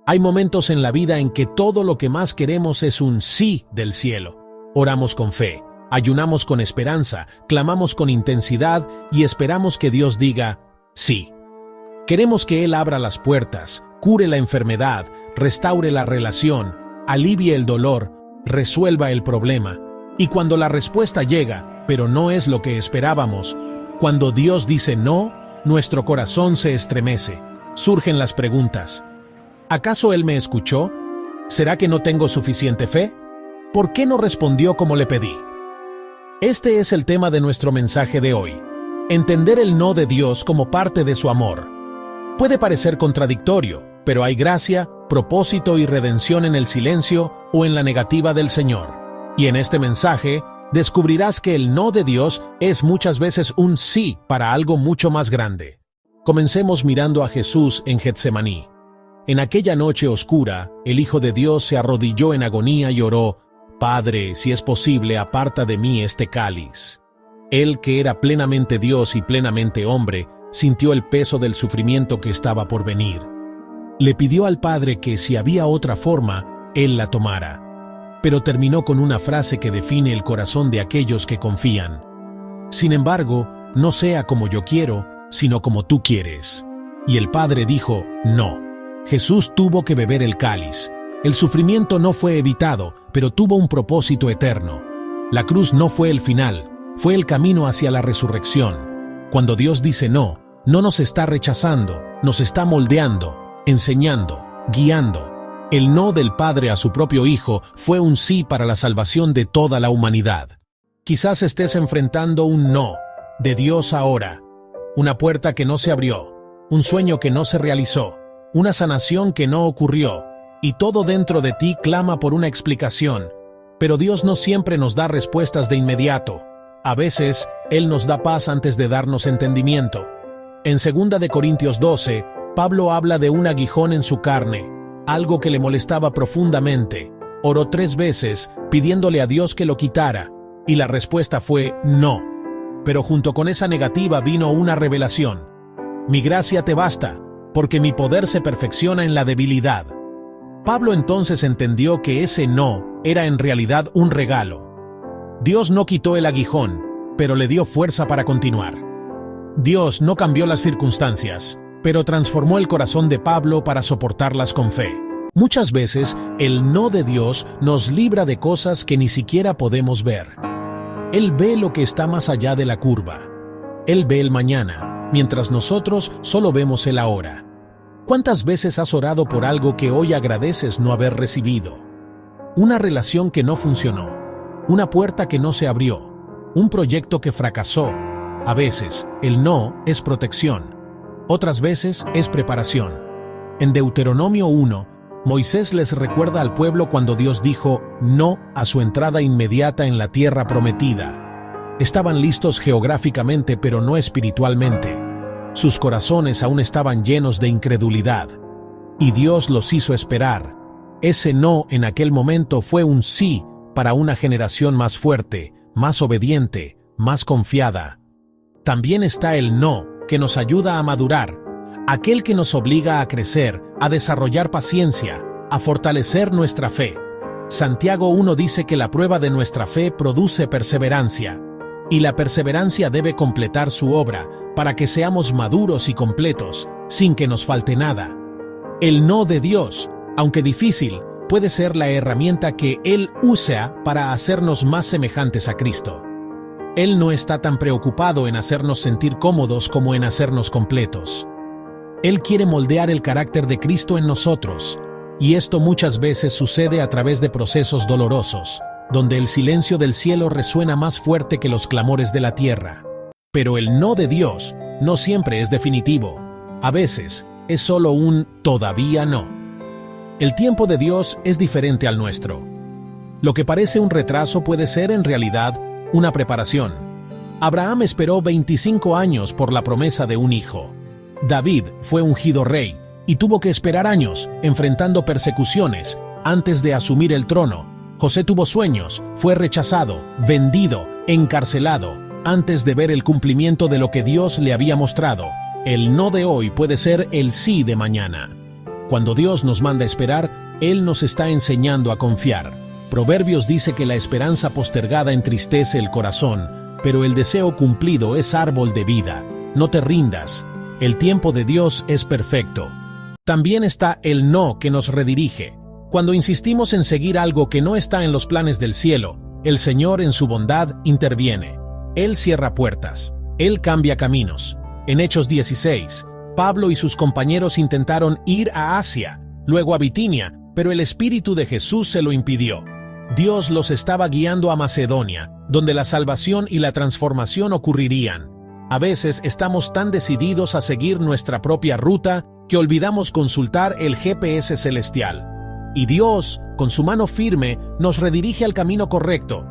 Hay momentos en la vida en que todo lo que más queremos es un sí del cielo. Oramos con fe, ayunamos con esperanza, clamamos con intensidad y esperamos que Dios diga sí. Queremos que Él abra las puertas, cure la enfermedad, restaure la relación, alivie el dolor, resuelva el problema. Y cuando la respuesta llega, pero no es lo que esperábamos, cuando Dios dice no, nuestro corazón se estremece. Surgen las preguntas. ¿Acaso Él me escuchó? ¿Será que no tengo suficiente fe? ¿Por qué no respondió como le pedí? Este es el tema de nuestro mensaje de hoy. Entender el no de Dios como parte de su amor. Puede parecer contradictorio, pero hay gracia, propósito y redención en el silencio o en la negativa del Señor. Y en este mensaje, descubrirás que el no de Dios es muchas veces un sí para algo mucho más grande. Comencemos mirando a Jesús en Getsemaní. En aquella noche oscura, el Hijo de Dios se arrodilló en agonía y oró: «Padre, si es posible, aparta de mí este cáliz». Él, que era plenamente Dios y plenamente hombre, sintió el peso del sufrimiento que estaba por venir. Le pidió al Padre que, si había otra forma, Él la tomara. Pero terminó con una frase que define el corazón de aquellos que confían. «Sin embargo, no sea como yo quiero, sino como tú quieres». Y el Padre dijo: «No». Jesús tuvo que beber el cáliz. El sufrimiento no fue evitado, pero tuvo un propósito eterno. La cruz no fue el final, fue el camino hacia la resurrección. Cuando Dios dice no, no nos está rechazando, nos está moldeando, enseñando, guiando. El no del Padre a su propio Hijo fue un sí para la salvación de toda la humanidad. Quizás estés enfrentando un no de Dios ahora, una puerta que no se abrió, un sueño que no se realizó, una sanación que no ocurrió, y todo dentro de ti clama por una explicación. Pero Dios no siempre nos da respuestas de inmediato. A veces, Él nos da paz antes de darnos entendimiento. En 2 de Corintios 12, Pablo habla de un aguijón en su carne, algo que le molestaba profundamente. Oró 3 veces, pidiéndole a Dios que lo quitara, y la respuesta fue no. Pero junto con esa negativa vino una revelación. «Mi gracia te basta, porque mi poder se perfecciona en la debilidad». Pablo entonces entendió que ese no era en realidad un regalo. Dios no quitó el aguijón, pero le dio fuerza para continuar. Dios no cambió las circunstancias, pero transformó el corazón de Pablo para soportarlas con fe. Muchas veces, el no de Dios nos libra de cosas que ni siquiera podemos ver. Él ve lo que está más allá de la curva. Él ve el mañana, mientras nosotros solo vemos el ahora. ¿Cuántas veces has orado por algo que hoy agradeces no haber recibido? Una relación que no funcionó, una puerta que no se abrió, un proyecto que fracasó. A veces, el no es protección. Otras veces es preparación. En Deuteronomio 1, Moisés les recuerda al pueblo cuando Dios dijo no a su entrada inmediata en la tierra prometida. Estaban listos geográficamente, pero no espiritualmente. Sus corazones aún estaban llenos de incredulidad. Y Dios los hizo esperar. Ese no en aquel momento fue un sí para una generación más fuerte, más obediente, más confiada. También está el no que nos ayuda a madurar, aquel que nos obliga a crecer, a desarrollar paciencia, a fortalecer nuestra fe. Santiago 1 dice que la prueba de nuestra fe produce perseverancia, y la perseverancia debe completar su obra para que seamos maduros y completos, sin que nos falte nada. El no de Dios, aunque difícil, puede ser la herramienta que Él usa para hacernos más semejantes a Cristo. Él no está tan preocupado en hacernos sentir cómodos como en hacernos completos. Él quiere moldear el carácter de Cristo en nosotros, y esto muchas veces sucede a través de procesos dolorosos, donde el silencio del cielo resuena más fuerte que los clamores de la tierra. Pero el no de Dios no siempre es definitivo. A veces es solo un todavía no. El tiempo de Dios es diferente al nuestro. Lo que parece un retraso puede ser en realidad una preparación. Abraham esperó 25 años por la promesa de un hijo. David fue ungido rey y tuvo que esperar años, enfrentando persecuciones, antes de asumir el trono. José tuvo sueños, fue rechazado, vendido, encarcelado, antes de ver el cumplimiento de lo que Dios le había mostrado. El no de hoy puede ser el sí de mañana. Cuando Dios nos manda esperar, Él nos está enseñando a confiar. Proverbios dice que la esperanza postergada entristece el corazón, pero el deseo cumplido es árbol de vida. No te rindas. El tiempo de Dios es perfecto. También está el no que nos redirige. Cuando insistimos en seguir algo que no está en los planes del cielo, el Señor en su bondad interviene. Él cierra puertas. Él cambia caminos. En Hechos 16, Pablo y sus compañeros intentaron ir a Asia, luego a Bitinia, pero el Espíritu de Jesús se lo impidió. Dios los estaba guiando a Macedonia, donde la salvación y la transformación ocurrirían. A veces estamos tan decididos a seguir nuestra propia ruta que olvidamos consultar el GPS celestial. Y Dios, con su mano firme, nos redirige al camino correcto,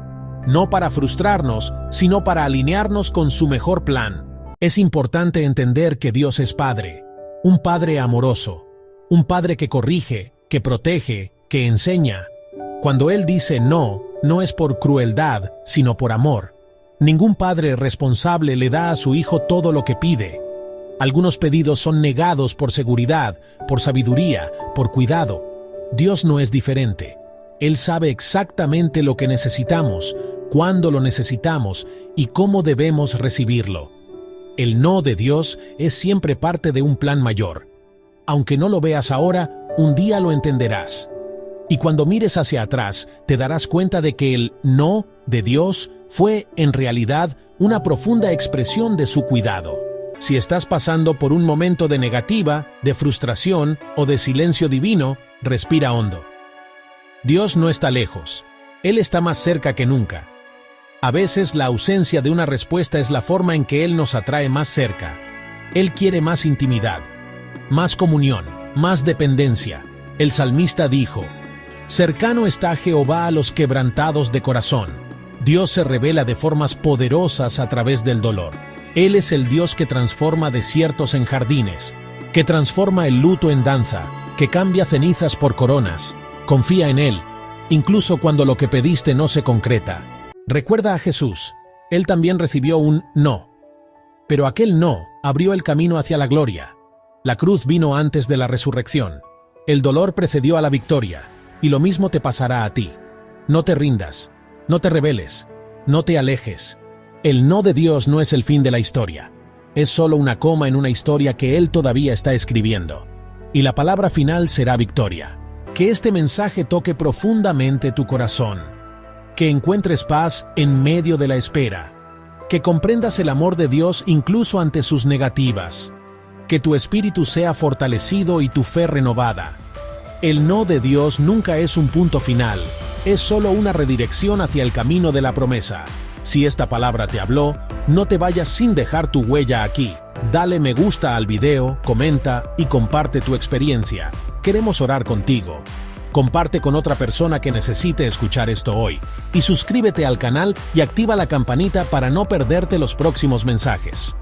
no para frustrarnos, sino para alinearnos con su mejor plan. Es importante entender que Dios es Padre, un Padre amoroso, un Padre que corrige, que protege, que enseña. Cuando Él dice no, no es por crueldad, sino por amor. Ningún padre responsable le da a su hijo todo lo que pide. Algunos pedidos son negados por seguridad, por sabiduría, por cuidado. Dios no es diferente. Él sabe exactamente lo que necesitamos, cuándo lo necesitamos y cómo debemos recibirlo. El no de Dios es siempre parte de un plan mayor. Aunque no lo veas ahora, un día lo entenderás. Y cuando mires hacia atrás, te darás cuenta de que el no de Dios fue, en realidad, una profunda expresión de su cuidado. Si estás pasando por un momento de negativa, de frustración o de silencio divino, respira hondo. Dios no está lejos. Él está más cerca que nunca. A veces la ausencia de una respuesta es la forma en que Él nos atrae más cerca. Él quiere más intimidad, más comunión, más dependencia. El salmista dijo: cercano está Jehová a los quebrantados de corazón. Dios se revela de formas poderosas a través del dolor. Él es el Dios que transforma desiertos en jardines, que transforma el luto en danza, que cambia cenizas por coronas. Confía en Él, incluso cuando lo que pediste no se concreta. Recuerda a Jesús. Él también recibió un no. Pero aquel no abrió el camino hacia la gloria. La cruz vino antes de la resurrección. El dolor precedió a la victoria. Y lo mismo te pasará a ti. No te rindas. No te rebeles, no te alejes. El no de Dios no es el fin de la historia. Es solo una coma en una historia que Él todavía está escribiendo. Y la palabra final será victoria. Que este mensaje toque profundamente tu corazón. Que encuentres paz en medio de la espera. Que comprendas el amor de Dios incluso ante sus negativas. Que tu espíritu sea fortalecido y tu fe renovada. El no de Dios nunca es un punto final. Es solo una redirección hacia el camino de la promesa. Si esta palabra te habló, no te vayas sin dejar tu huella aquí. Dale me gusta al video, comenta y comparte tu experiencia. Queremos orar contigo. Comparte con otra persona que necesite escuchar esto hoy. Y suscríbete al canal y activa la campanita para no perderte los próximos mensajes.